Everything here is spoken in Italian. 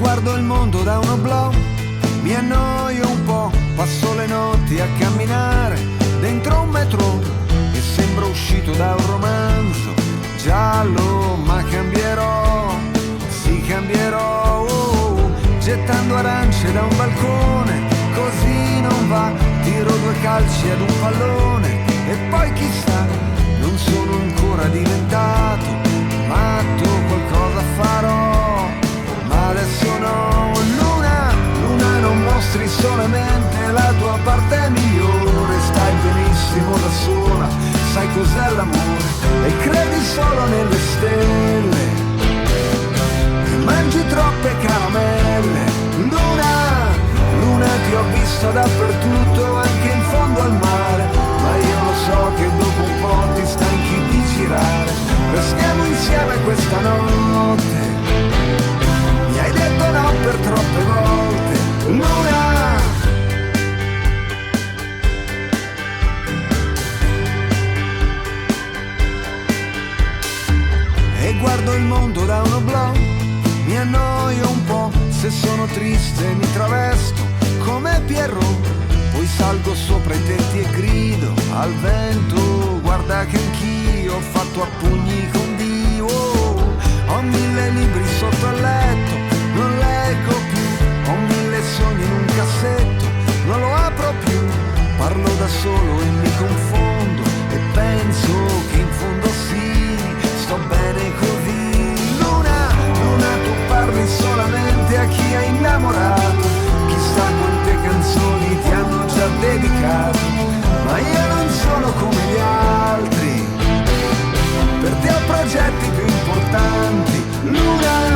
guardo il mondo da un oblò, mi annoio un po', passo le notti a camminare dentro un metro e sembro uscito da un romanzo giallo, ma cambierò, sì cambierò, gettando arance da un balcone, così non va, tiro 2 calci ad un pallone e poi chissà, non sono ancora diventato matto, qualcosa farò, ma adesso no. Luna, luna non mostri solamente la tua parte migliore, stai benissimo da sola, sai cos'è l'amore e credi solo nelle stelle, e mangi troppe caramelle. Luna, luna ti ho visto dappertutto, anche in fondo al mare, ma io lo so che dopo un po' ti stanchi di girare. Restiamo insieme questa notte, mi hai detto no per troppe volte. Luna, e guardo il mondo da un oblò, mi annoio un po', se sono triste mi travesto come Pierrot, poi salgo sopra i tetti e grido al vento, guarda che anch'io ho fatto a pugni con Dio, ho 1000 libri sotto il letto, non leggo più, ho 1000 sogni in un cassetto, non lo apro più, parlo da solo e mi confondo e penso che in fondo sì, sto bene così. Luna, luna tu parli solamente a chi ha innamorato, chissà quante canzoni ti hanno già dedicato, ma io non sono come gli altri, per te ho progetti più importanti. Luna,